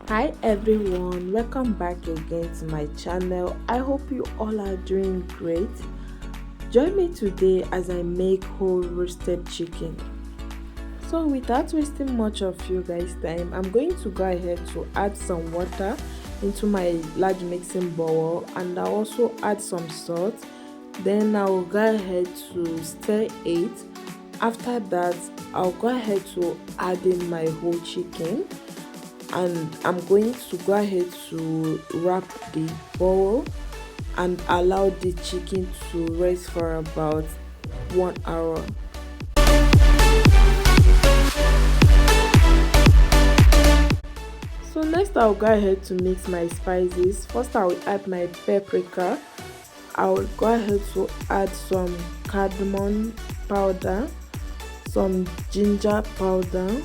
Hi everyone, welcome back again to my channel. I hope you all are doing great. Join me today as I make whole roasted chicken. So without wasting much of you guys time, I'm going to go ahead to add some water into my large mixing bowl, and I'll also add some salt. Then I'll go ahead to stir it. After that, I'll go ahead to add in my whole chicken, and I'm going to go ahead to wrap the bowl and allow the chicken to rest for about 1 hour. So next I'll go ahead to mix my spices. First I will add my paprika. I will go ahead to add some cardamom powder, some ginger powder.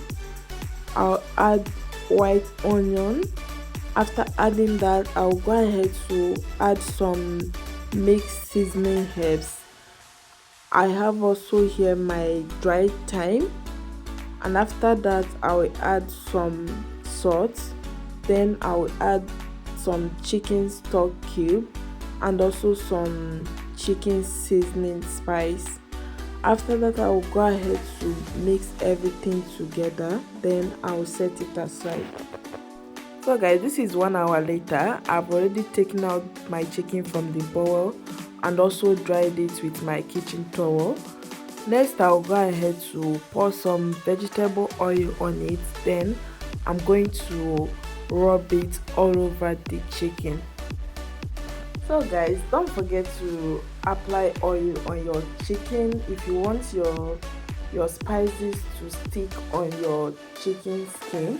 I'll add white onion. After adding that, I'll go ahead to add some mixed seasoning herbs. I have also here my dried thyme, and after that I will add some salt. Then I will add some chicken stock cube and also some chicken seasoning spice. After that, I will go ahead to mix everything together. Then I will set it aside. So guys, this is 1 hour later. I've already taken out my chicken from the bowl and also dried it with my kitchen towel. Next, I'll go ahead to pour some vegetable oil on it. Then I'm going to rub it all over the chicken. So guys, don't forget to apply oil on your chicken if you want your spices to stick on your chicken skin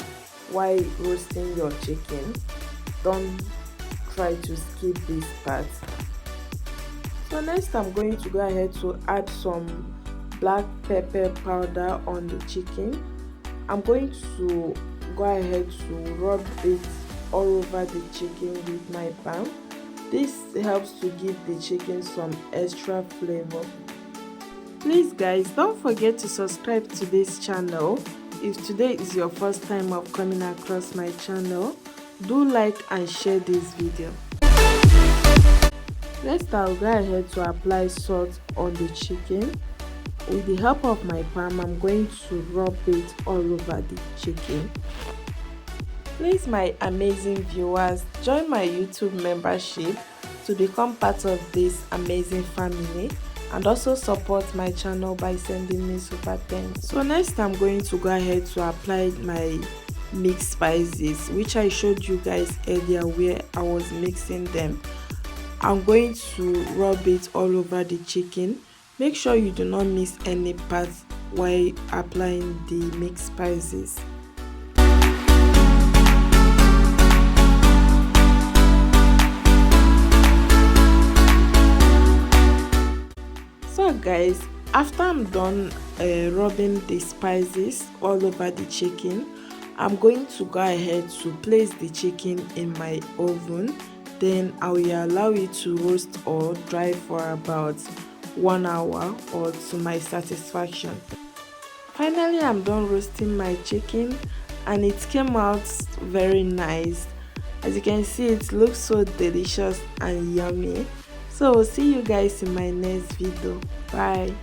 while roasting your chicken. Don't try to skip this part. So next I'm going to go ahead to add some black pepper powder on the chicken. I'm going to go ahead to rub it all over the chicken with my palm. This helps to give the chicken some extra flavor. Please guys, don't forget to subscribe to this channel. If today is your first time of coming across my channel, do like and share this video. Next I'll go ahead to apply salt on the chicken. With the help of my palm, I'm going to rub it all over the chicken. Please, my amazing viewers, join my YouTube membership to become part of this amazing family, and also support my channel by sending me super thanks. So next I'm going to go ahead to apply my mixed spices, which I showed you guys earlier where I was mixing them. I'm going to rub it all over the chicken. Make sure you do not miss any part while applying the mixed spices. So guys, after I'm done rubbing the spices all over the chicken, I'm going to go ahead to place the chicken in my oven. Then I will allow it to roast or dry for about 1 hour or to my satisfaction. Finally, I'm done roasting my chicken and it came out very nice. As you can see, it looks so delicious and yummy. So see you guys in my next video. Bye.